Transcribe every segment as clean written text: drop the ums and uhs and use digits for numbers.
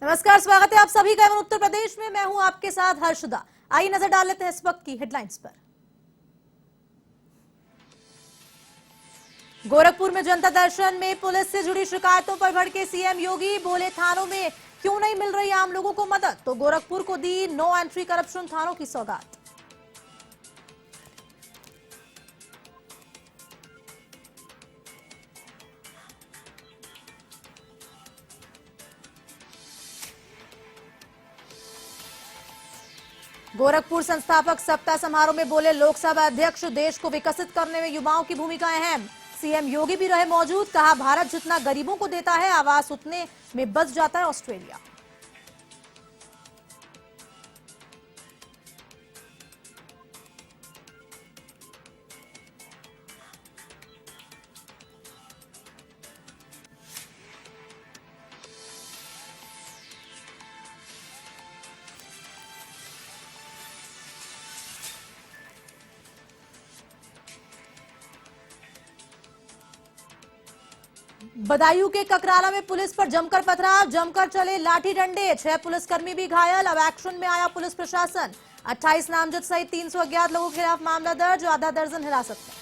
नमस्कार, स्वागत है आप सभी का एवं उत्तर प्रदेश में। मैं हूं आपके साथ हर्षदा। आइए नजर डाल लेते हैं इस वक्त की हेडलाइंस पर। गोरखपुर में जनता दर्शन में पुलिस से जुड़ी शिकायतों पर भड़के सीएम योगी। बोले थानों में क्यों नहीं मिल रही आम लोगों को मदद, तो गोरखपुर को दी नो एंट्री करप्शन थानों की सौगात। गोरखपुर संस्थापक सप्ताह समारोह में बोले लोकसभा अध्यक्ष, देश को विकसित करने में युवाओं की भूमिका अहम। सीएम योगी भी रहे मौजूद, कहा भारत जितना गरीबों को देता है आवास उतने में बच जाता है ऑस्ट्रेलिया। बदायूं के ककराला में पुलिस पर जमकर पथराव, जमकर चले लाठी डंडे, 6 पुलिसकर्मी भी घायल। अब एक्शन में आया पुलिस प्रशासन। 28 नामजद सहित 300 अज्ञात लोगों के खिलाफ मामला दर्ज, आधा दर्जन हिरासत में।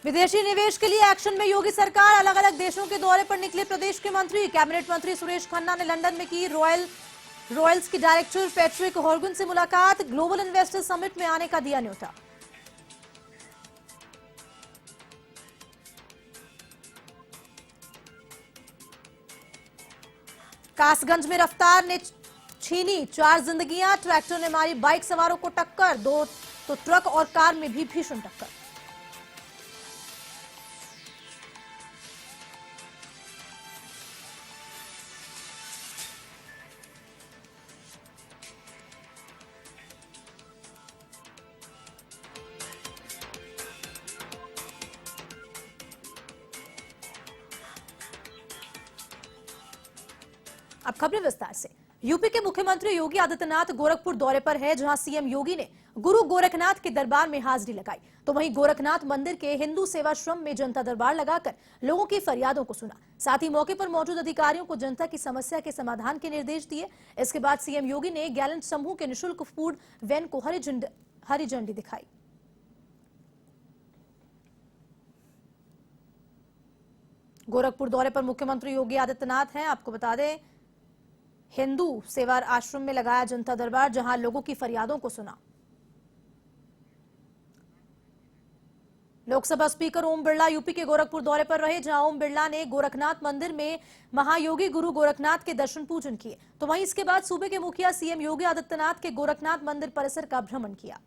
विदेशी निवेश के लिए एक्शन में योगी सरकार। अलग अलग देशों के दौरे पर निकले प्रदेश के मंत्री। कैबिनेट मंत्री सुरेश खन्ना ने लंदन में की रॉयल्स की डायरेक्टर पैट्रिक हॉर्गन से मुलाकात। ग्लोबल इन्वेस्टर समिट में आने का दिया न्योता। कासगंज में रफ्तार ने छीनी 4 जिंदगियां, ट्रैक्टर ने मारी बाइक सवारों को टक्कर, 2 तो ट्रक और कार में भी भीषण टक्कर। अब खबरें विस्तार से। यूपी के मुख्यमंत्री योगी आदित्यनाथ गोरखपुर दौरे पर है, जहां सीएम योगी ने गुरु गोरखनाथ के दरबार में हाजिरी लगाई। तो वहीं गोरखनाथ मंदिर के हिंदू सेवाश्रम में जनता दरबार लगाकर लोगों की फरियादों को सुना। साथ ही मौके पर मौजूद अधिकारियों को जनता की समस्या के समाधान के निर्देश दिए। इसके बाद सीएम योगी ने गैलेंट समूह के निःशुल्क फूड वैन को हरी झंडी दिखाई। गोरखपुर दौरे पर मुख्यमंत्री योगी आदित्यनाथ हैं। आपको बता दें, हिंदू सेवा आश्रम में लगाया जनता दरबार, जहां लोगों की फरियादों को सुना। लोकसभा स्पीकर ओम बिरला यूपी के गोरखपुर दौरे पर रहे, जहां ओम बिरला ने गोरखनाथ मंदिर में महायोगी गुरु गोरखनाथ के दर्शन पूजन किए। तो वहीं इसके बाद सूबे के मुखिया सीएम योगी आदित्यनाथ के गोरखनाथ मंदिर परिसर का भ्रमण किया।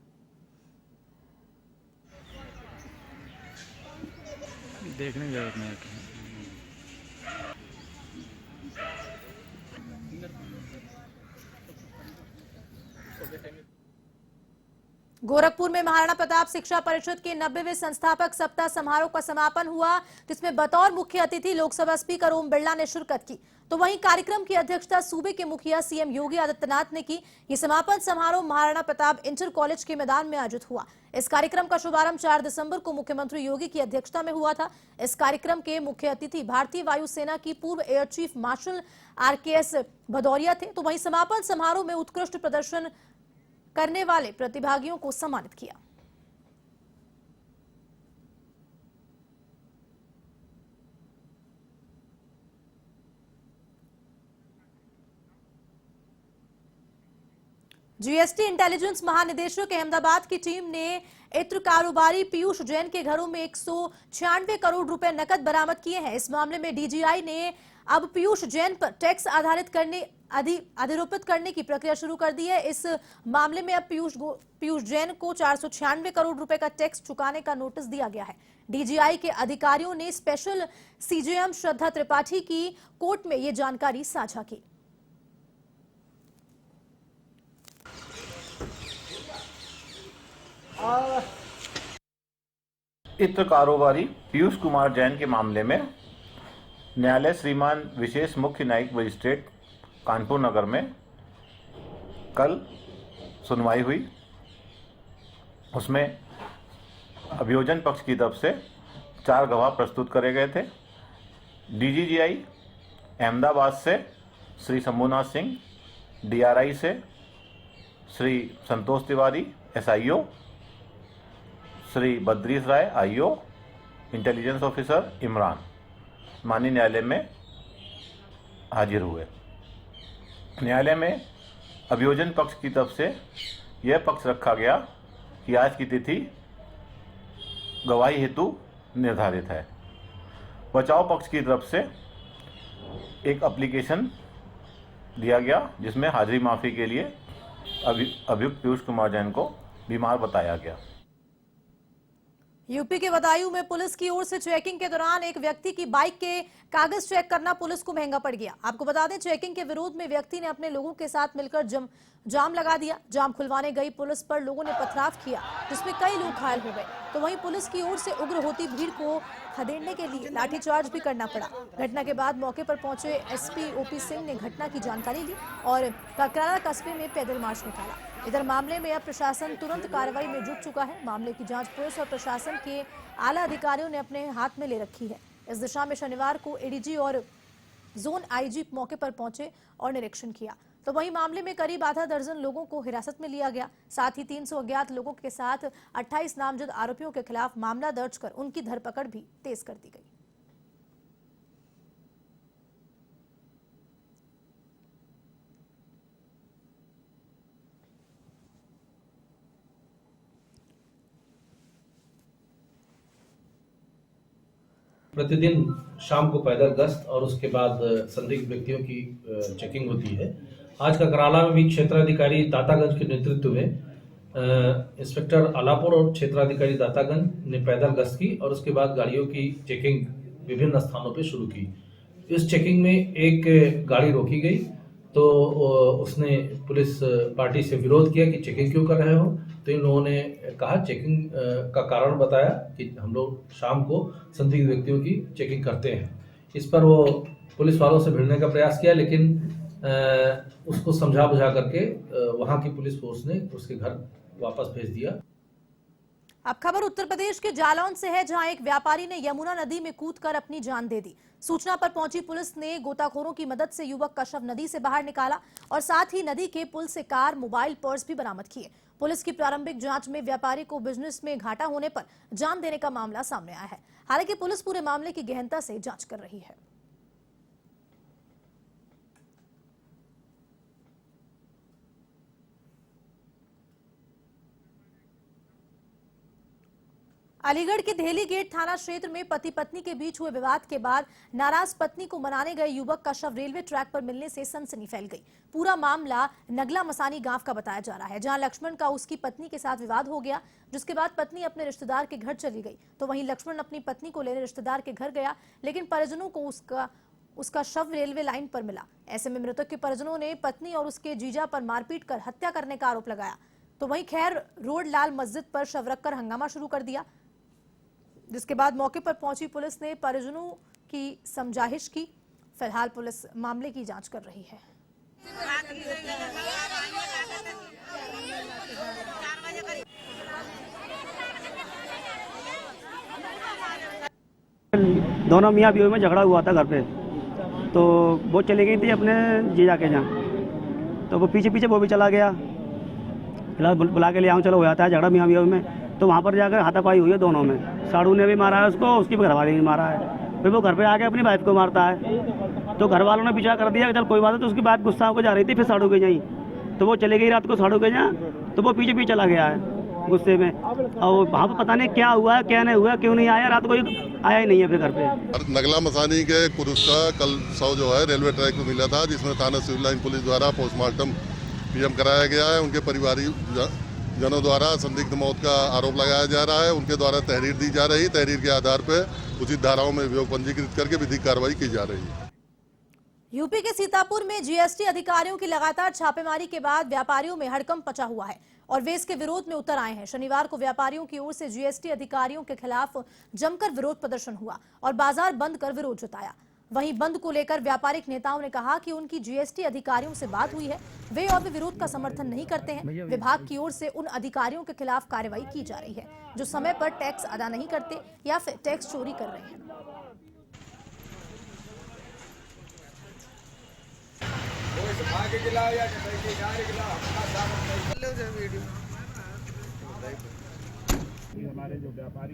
देखने गए थे। गोरखपुर में महाराणा प्रताप शिक्षा परिषद के 90वें संस्थापक सप्ताह समारोह का समापन हुआ, जिसमें बतौर मुख्य अतिथि लोकसभा स्पीकर ओम बिरला ने शिरकत की। तो वहीं कार्यक्रम की अध्यक्षता सूबे के मुखिया सीएम योगी आदित्यनाथ ने की। ये समापन समारोह महाराणा प्रताप इंटर कॉलेज के मैदान में आयोजित हुआ। इस कार्यक्रम का शुभारंभ 4 दिसंबर को मुख्यमंत्री योगी की अध्यक्षता में हुआ था। इस कार्यक्रम के मुख्य अतिथि भारतीय वायुसेना की पूर्व air chief marshal RKS Bhadauria थे। तो वहीं समापन समारोह में उत्कृष्ट प्रदर्शन करने वाले प्रतिभागियों को सम्मानित किया। जीएसटी इंटेलिजेंस महानिदेशक अहमदाबाद की टीम ने इत्र कारोबारी पीयूष जैन के घरों में 196 करोड़ रुपए नकद बरामद किए हैं। इस मामले में डीजीआई ने अब पीयूष जैन पर टैक्स अधिरोपित करने की प्रक्रिया शुरू कर दी है। इस मामले में अब पीयूष जैन को 496 करोड़ रुपए का टैक्स चुकाने का नोटिस दिया गया है। डीजीआई के अधिकारियों ने स्पेशल सीजेएम श्रद्धा त्रिपाठी की कोर्ट में ये जानकारी साझा की। इत्र कारोबारी पीयूष कुमार जैन के मामले में न्यायालय श्रीमान विशेष मुख्य न्यायिक मजिस्ट्रेट कानपुर नगर में कल सुनवाई हुई। उसमें अभियोजन पक्ष की तरफ से 4 गवाह प्रस्तुत करे गए थे। डीजीजीआई अहमदाबाद से श्री शंभुनाथ सिंह, डीआरआई से श्री संतोष तिवारी एसआईओ, श्री बद्रीश राय आईओ, इंटेलिजेंस ऑफिसर इमरान माननीय न्यायालय में हाजिर हुए। न्यायालय में अभियोजन पक्ष की तरफ से यह पक्ष रखा गया कि आज की तिथि गवाही हेतु निर्धारित है। बचाव पक्ष की तरफ से एक एप्लीकेशन दिया गया जिसमें हाजिरी माफ़ी के लिए अभियुक्त पीयूष कुमार जैन को बीमार बताया गया। यूपी के बदायूं में पुलिस की ओर से चेकिंग के दौरान एक व्यक्ति की बाइक के कागज चेक करना पुलिस को महंगा पड़ गया। आपको बता दें, चेकिंग के विरोध में व्यक्ति ने अपने लोगों के साथ मिलकर जाम लगा दिया। जाम खुलवाने गई पुलिस पर लोगों ने पथराव किया, जिसमें कई लोग घायल हो गए। तो वहीं पुलिस की ओर से उग्र होती भीड़ को खदेड़ने के लिए लाठीचार्ज भी करना पड़ा। घटना के बाद मौके पर पहुंचे एसपी ओपी सिंह ने घटना की जानकारी ली और ककराला कस्बे में पैदल मार्च निकाला। इधर मामले में अब प्रशासन तुरंत कार्रवाई में जुट चुका है। मामले की जांच पुलिस और प्रशासन के आला अधिकारियों ने अपने हाथ में ले रखी है। इस दिशा में शनिवार को एडीजी और जोन आईजी मौके पर पहुंचे और निरीक्षण किया। तो वहीं मामले में करीब आधा दर्जन लोगों को हिरासत में लिया गया। साथ ही 300 अज्ञात लोगों के साथ 28 नामजद आरोपियों के खिलाफ मामला दर्ज कर उनकी धरपकड़ भी तेज कर दी गई। प्रतिदिन शाम को पैदल गश्त और उसके बाद संदिग्ध व्यक्तियों की चेकिंग होती है। आज ककराला में भी क्षेत्राधिकारी दातागंज के नेतृत्व में इंस्पेक्टर आलापुर और क्षेत्राधिकारी दातागंज ने पैदल गश्त की और उसके बाद गाड़ियों की चेकिंग विभिन्न स्थानों पर शुरू की। इस चेकिंग में एक गाड़ी रोकी गई तो उसने पुलिस पार्टी से विरोध किया कि चेकिंग क्यों कर रहे हो। तो इन लोगों ने कहा, चेकिंग का कारण बताया कि हम लोग शाम को संदिग्ध व्यक्तियों की चेकिंग करते हैं। इस पर वो पुलिस वालों से भिड़ने का प्रयास किया, लेकिन उसको समझा बुझा करके वहां की पुलिस फोर्स ने उसके घर वापस भेज दिया। अब खबर उत्तर प्रदेश के जालौन से है, जहां एक व्यापारी ने यमुना नदी में कूदकर अपनी जान दे दी। सूचना पर पहुंची पुलिस ने गोताखोरों की मदद से युवक का शव नदी से बाहर निकाला और साथ ही नदी के पुल से कार, मोबाइल, पर्स भी बरामद किए। पुलिस की प्रारंभिक जांच में व्यापारी को बिजनेस में घाटा होने पर जान देने का मामला सामने आया है। हालांकि पुलिस पूरे मामले की गहनता से जांच कर रही है। अलीगढ़ के धेली गेट थाना क्षेत्र में पति पत्नी के बीच हुए विवाद के बाद नाराज पत्नी को मनाने गए युवक का शव रेलवे ट्रैक पर मिलने से सनसनी फैल गई। पूरा मामला नगला मसानी गांव का बताया जा रहा है, जहां लक्ष्मण का उसकी पत्नी के साथ विवाद हो गया, जिसके बाद पत्नी अपने रिश्तेदार के घर चली गई। तो वहीं लक्ष्मण अपनी पत्नी को लेने रिश्तेदार के घर गया, लेकिन परिजनों को उसका शव रेलवे लाइन पर मिला। ऐसे में मृतक के परिजनों ने पत्नी और उसके जीजा पर मारपीट कर हत्या करने का आरोप लगाया। तो वहीं खैर रोड लाल मस्जिद पर शव रखकर हंगामा शुरू कर दिया, जिसके बाद मौके पर पहुंची पुलिस ने परिजनों की समझाइश की। फिलहाल पुलिस मामले की जांच कर रही है। दोनों मियाँ बीवी में झगड़ा हुआ था घर पे, तो वो चली गई थी अपने जीजा के यहाँ, तो वो पीछे पीछे वो भी चला गया। फिलहाल बुला के ले आऊँ, चलो हो जाता है झगड़ा मियाँ बीवी में। तो वहाँ पर जाकर हाथापाई हुई है दोनों में। साड़ू ने भी मारा है उसको, उसकी घरवाली ने मारा है। फिर वो घर पे आके अपनी वाइफ को मारता है। तो घर वालों ने पीछा कर दिया कि चल कोई बात है। तो उसकी बात गुस्सा होकर जा रही थी, फिर साड़ू के यहाँ, तो वो चले गई रात को साड़ू के यहाँ, तो वो पीछे पीछे चला गया है गुस्से में। और वहाँ पर पता नहीं क्या हुआ है क्या नहीं हुआ, क्यों नहीं आया, रात को आया ही नहीं है फिर घर पे। नगला मसानी के पुरुष का कल शव जो है रेलवे ट्रैक पर मिला था, जिसमें थाना सिविल लाइन पुलिस द्वारा पोस्टमार्टम पीएम कराया गया है। उनके परिवारिक जनों द्वारा संदिग्ध मौत का आरोप लगाया जा रहा है। उनके द्वारा तहरीर दी जा रही, तहरीर के आधार पर उचित धाराओं में अभियोग पंजीकृत करके विधिक कार्रवाई की जा रही है। यूपी के सीतापुर में जीएसटी अधिकारियों की लगातार छापेमारी के बाद व्यापारियों में हड़कंप मचा हुआ है। और वे इसके विरोध में उतर आए हैं। शनिवार को व्यापारियों की ओर से जीएसटी अधिकारियों के खिलाफ जमकर विरोध प्रदर्शन हुआ और बाजार बंद कर विरोध जताया। वहीं बंद को लेकर व्यापारिक नेताओं ने कहा कि उनकी जीएसटी अधिकारियों से बात हुई है, वे और भी विरोध का समर्थन नहीं करते हैं। विभाग की ओर से उन अधिकारियों के खिलाफ कार्रवाई की जा रही है जो समय पर टैक्स अदा नहीं करते या फिर टैक्स चोरी कर रहे हैं।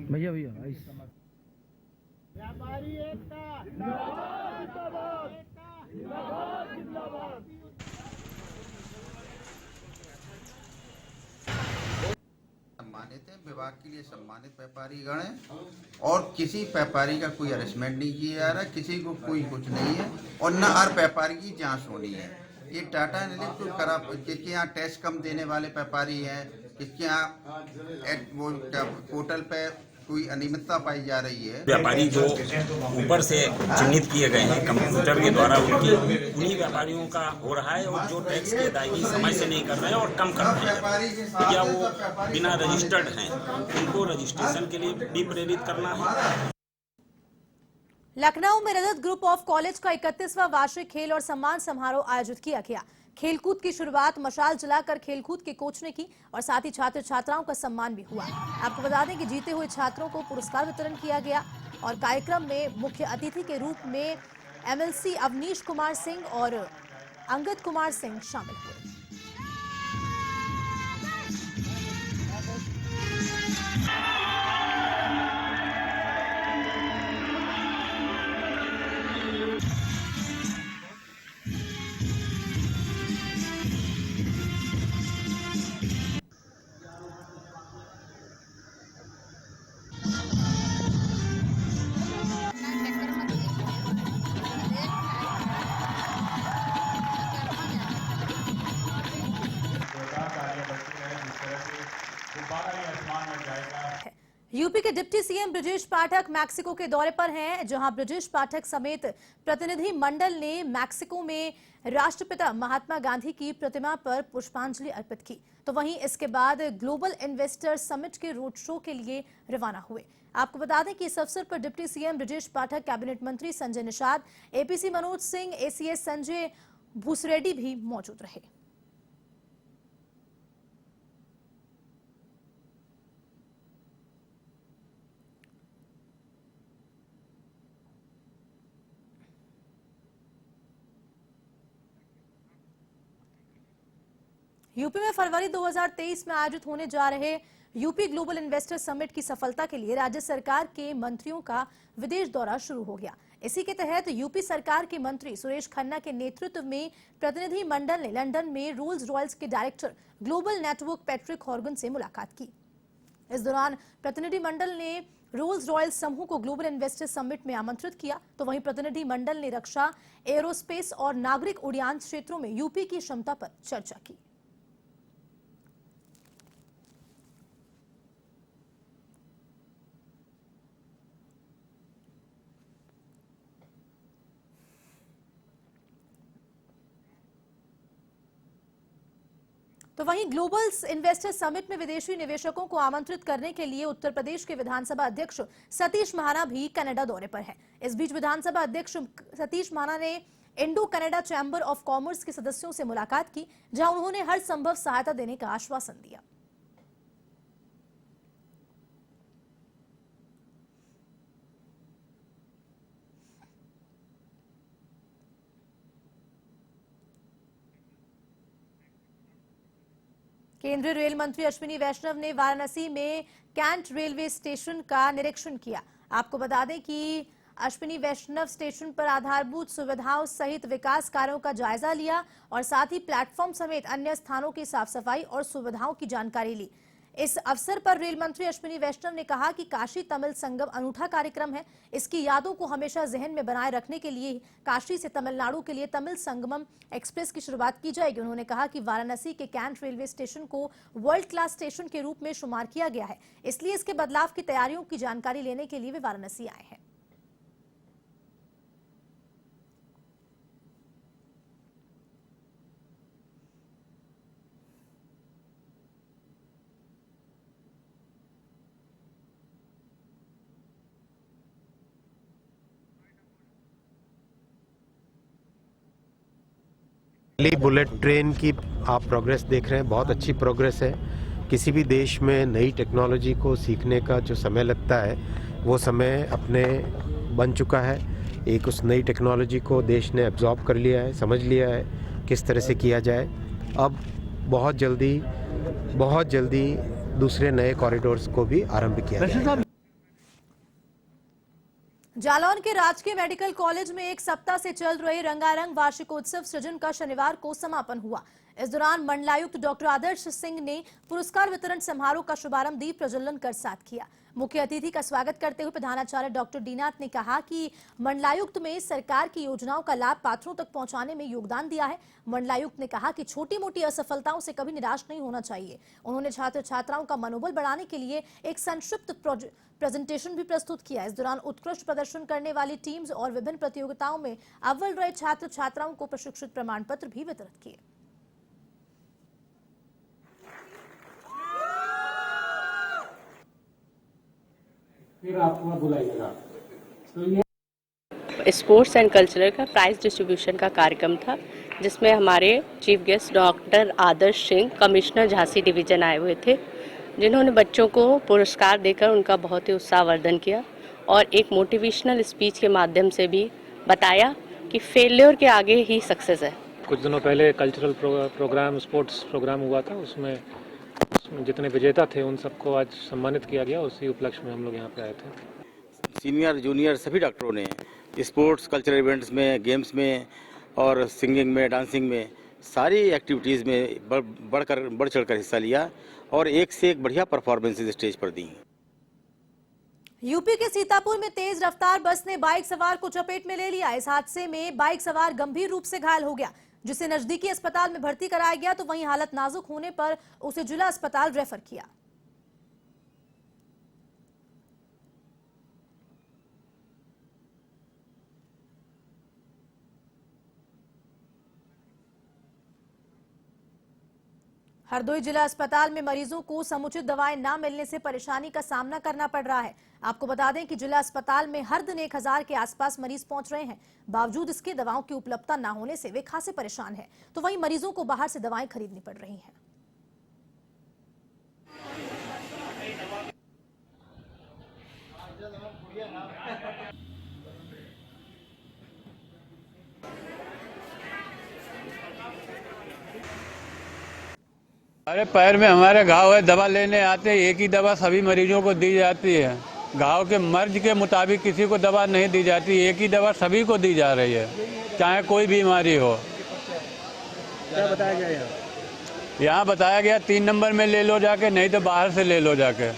भैया भैया सम्मानित है, विभाग के लिए सम्मानित व्यापारी गण है और किसी व्यापारी का कोई अरेस्टमेंट नहीं किया जा रहा, किसी को कोई कुछ नहीं है और न हर व्यापारी की जांच होनी है। ये टाटा एनालिसिस तो करा, किसके यहाँ टैक्स कम देने वाले व्यापारी हैं, किसके यहाँ वो पोर्टल पे कोई अनियमितता पाई जा रही है। व्यापारी जो ऊपर से चिन्हित किए गए हैं कंप्यूटर के द्वारा, उन्हीं व्यापारियों का हो रहा है और जो टैक्स की अदायगी समय से नहीं कर रहे हैं और कम कर रहे हैं या वो बिना रजिस्टर्ड हैं, उनको रजिस्ट्रेशन के लिए भी प्रेरित करना है। लखनऊ में रजत ग्रुप ऑफ कॉलेज का 31वां वार्षिक खेल और सम्मान समारोह आयोजित किया गया। खेलकूद की शुरुआत मशाल जलाकर खेलकूद के कोच ने की और साथ ही छात्र छात्राओं का सम्मान भी हुआ। आपको बता दें कि जीते हुए छात्रों को पुरस्कार वितरण किया गया और कार्यक्रम में मुख्य अतिथि के रूप में एमएलसी अवनीश कुमार सिंह और अंगद कुमार सिंह शामिल हुए। यूपी के deputy CM Brajesh Pathak Mexico के दौरे पर हैं, जहां ब्रजेश पाठक समेत प्रतिनिधि मंडल ने मैक्सिको में राष्ट्रपिता महात्मा गांधी की प्रतिमा पर पुष्पांजलि अर्पित की। तो वहीं इसके बाद ग्लोबल इन्वेस्टर समिट के रोड शो के लिए रवाना हुए। आपको बता दें कि इस अवसर पर deputy CM Brajesh Pathak, cabinet मंत्री संजय निषाद, एपीसी मनोज सिंह, एसीएस संजय भूसरेड्डी भी मौजूद रहे। यूपी में फरवरी 2023 में आयोजित होने जा रहे यूपी ग्लोबल इन्वेस्टर समिट की सफलता के लिए राज्य सरकार के मंत्रियों का विदेश दौरा शुरू हो गया। इसी के तहत यूपी सरकार के मंत्री सुरेश खन्ना के नेतृत्व में प्रतिनिधि मंडल ने लंदन में रोल्स रॉयल्स के डायरेक्टर ग्लोबल नेटवर्क पैट्रिक हॉर्गन से मुलाकात की। इस दौरान प्रतिनिधि मंडल ने रोल्स रॉयल्स समूह को ग्लोबल इन्वेस्टर समिट में आमंत्रित किया। तो वहीं प्रतिनिधि मंडल ने रक्षा, एरोस्पेस और नागरिक उड्डयन क्षेत्रों में यूपी की क्षमता पर चर्चा की। तो वहीं ग्लोबल इन्वेस्टर समिट में विदेशी निवेशकों को आमंत्रित करने के लिए उत्तर प्रदेश के विधानसभा अध्यक्ष सतीश महाना भी कनाडा दौरे पर हैं। इस बीच विधानसभा अध्यक्ष सतीश महाना ने Indo Canada chamber of commerce के सदस्यों से मुलाकात की, जहां उन्होंने हर संभव सहायता देने का आश्वासन दिया। केंद्रीय रेल मंत्री अश्विनी वैष्णव ने वाराणसी में कैंट रेलवे स्टेशन का निरीक्षण किया। आपको बता दें कि अश्विनी वैष्णव स्टेशन पर आधारभूत सुविधाओं सहित विकास कार्यों का जायजा लिया और साथ ही प्लेटफॉर्म समेत अन्य स्थानों की साफ सफाई और सुविधाओं की जानकारी ली। इस अवसर पर रेल मंत्री अश्विनी वैष्णव ने कहा कि काशी तमिल संगम अनूठा कार्यक्रम है। इसकी यादों को हमेशा जहन में बनाए रखने के लिए काशी से तमिलनाडु के लिए तमिल संगमम एक्सप्रेस की शुरुआत की जाएगी। उन्होंने कहा कि वाराणसी के कैंट रेलवे स्टेशन को वर्ल्ड क्लास स्टेशन के रूप में शुमार किया गया है, इसलिए इसके बदलाव की तैयारियों की जानकारी लेने के लिए वे वाराणसी आए हैं। दिल्ली बुलेट ट्रेन की आप प्रोग्रेस देख रहे हैं, बहुत अच्छी प्रोग्रेस है। किसी भी देश में नई टेक्नोलॉजी को सीखने का जो समय लगता है वो समय अपने बन चुका है। एक उस नई टेक्नोलॉजी को देश ने एब्जॉर्ब कर लिया है, समझ लिया है किस तरह से किया जाए। अब बहुत जल्दी दूसरे नए कॉरिडोर्स को भी आरंभ किया जाएगा। जालौन के राजकीय मेडिकल कॉलेज में एक सप्ताह से चल रहे रंगारंग वार्षिकोत्सव सृजन का शनिवार को समापन हुआ। इस दौरान मंडलायुक्त डॉक्टर आदर्श सिंह ने पुरस्कार वितरण समारोह का शुभारंभ दीप प्रज्वलन कर साथ किया। मुख्य अतिथि का स्वागत करते हुए प्रधानाचार्य डॉक्टर डीनाथ ने कहा कि मंडलायुक्त में सरकार की योजनाओं का लाभ पात्रों तक पहुंचाने में योगदान दिया है। मंडलायुक्त ने कहा कि छोटी मोटी असफलताओं से कभी निराश नहीं होना चाहिए। उन्होंने छात्र छात्राओं का मनोबल बढ़ाने के लिए एक संक्षिप्त प्रेजेंटेशन भी प्रस्तुत किया। इस दौरान उत्कृष्ट प्रदर्शन करने वाली टीम्स और विभिन्न प्रतियोगिताओं में अव्वल रहे छात्र छात्राओं को प्रशिक्षित प्रमाण पत्र भी वितरित किए। फिर आपको बुलाइएगा। तो ये स्पोर्ट्स एंड कल्चरल का प्राइज डिस्ट्रीब्यूशन का कार्यक्रम था, जिसमें हमारे चीफ गेस्ट डॉक्टर आदर्श सिंह कमिश्नर झांसी डिवीजन आए हुए थे, जिन्होंने बच्चों को पुरस्कार देकर उनका बहुत ही उत्साहवर्धन किया और एक मोटिवेशनल स्पीच के माध्यम से भी बताया कि फेलियर के आगे ही सक्सेस है। कुछ दिनों पहले कल्चरल प्रोग्राम स्पोर्ट्स प्रोग्राम हुआ था, उसमें जितने विजेता थे उन सबको आज सम्मानित किया गया। उसी उपलक्ष्य में हम लोग यहाँ पे आए थे। सीनियर जूनियर सभी डॉक्टरों ने स्पोर्ट्स कल्चरल इवेंट्स में, गेम्स में और सिंगिंग में, डांसिंग में, सारी एक्टिविटीज़ में बढ़ चढ़कर हिस्सा लिया और एक से एक बढ़िया परफॉर्मेंसेज स्टेज पर दी। यूपी के सीतापुर में तेज रफ्तार बस ने बाइक सवार को चपेट में ले लिया। इस हादसे में बाइक सवार गंभीर रूप से घायल हो गया, जिसे नजदीकी अस्पताल में भर्ती कराया गया, तो वहीं हालत नाजुक होने पर उसे जिला अस्पताल रेफर किया। हरदोई जिला अस्पताल में मरीजों को समुचित दवाएं न मिलने से परेशानी का सामना करना पड़ रहा है। आपको बता दें कि जिला अस्पताल में हर दिन 1000 के आसपास मरीज पहुंच रहे हैं। बावजूद इसके दवाओं की उपलब्धता न होने से वे खासे परेशान हैं, तो वहीं मरीजों को बाहर से दवाएं खरीदनी पड़ रही हैं। अरे पैर में हमारे घाव है, दवा लेने आते, एक ही दवा सभी मरीजों को दी जाती है। घाव के मर्ज के मुताबिक किसी को दवा नहीं दी जाती, एक ही दवा सभी को दी जा रही है, चाहे कोई बीमारी हो। क्या बताया गया यहाँ बताया गया 3 नंबर में ले लो जाके, नहीं तो बाहर से ले लो जाके।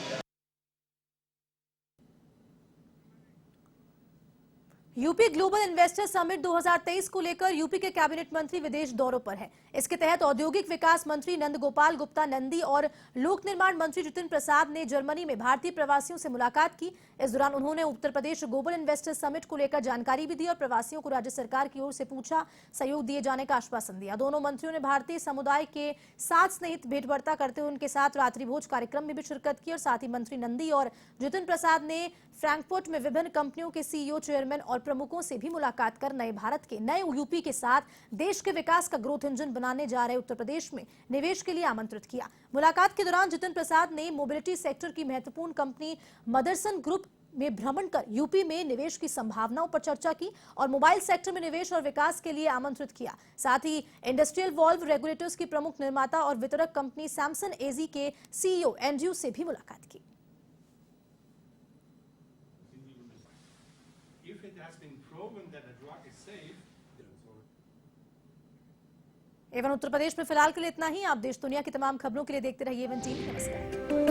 यूपी ग्लोबल इन्वेस्टर समिट 2023 को लेकर यूपी के कैबिनेट मंत्री विदेश दौरों पर हैं। इसके तहत औद्योगिक विकास मंत्री नंद गोपाल गुप्ता नंदी और लोक निर्माण मंत्री जितिन प्रसाद ने जर्मनी में भारतीय प्रवासियों से मुलाकात की। इस दौरान उन्होंने Uttar Pradesh global investor summit को लेकर जानकारी भी दी और प्रवासियों को राज्य सरकार की ओर से पूछा सहयोग दिए जाने का आश्वासन दिया। दोनों मंत्रियों ने भारतीय समुदाय के साथ स्नेहित भेंटवार्ता करते हुए उनके साथ रात्रि भोज कार्यक्रम में भी शिरकत की और साथ ही मंत्री नंदी और जितिन प्रसाद ने फ्रैंकफर्ट में विभिन्न कंपनियों के सीईओ, चेयरमैन और प्रमुखों से भी मुलाकात कर नए भारत के, नए यूपी के साथ देश के विकास का ग्रोथ इंजन बनाने जा रहे उत्तर प्रदेश में निवेश के लिए आमंत्रित किया। मुलाकात के दौरान जितिन प्रसाद ने मोबिलिटी सेक्टर की महत्वपूर्ण कंपनी मदरसन ग्रुप में भ्रमण कर यूपी में निवेश की संभावनाओं पर चर्चा की और मोबाइल सेक्टर में निवेश और विकास के लिए आमंत्रित किया। साथ ही इंडस्ट्रियल वॉल्व रेगुलेटर्स की प्रमुख निर्माता और वितरक कंपनी सैमसन एजी के सीईओ एंड्रयू से भी मुलाकात की। एवं उत्तर प्रदेश में फिलहाल के लिए इतना ही। आप देश दुनिया की तमाम खबरों के लिए देखते रहिए एवन टीवी। नमस्कार।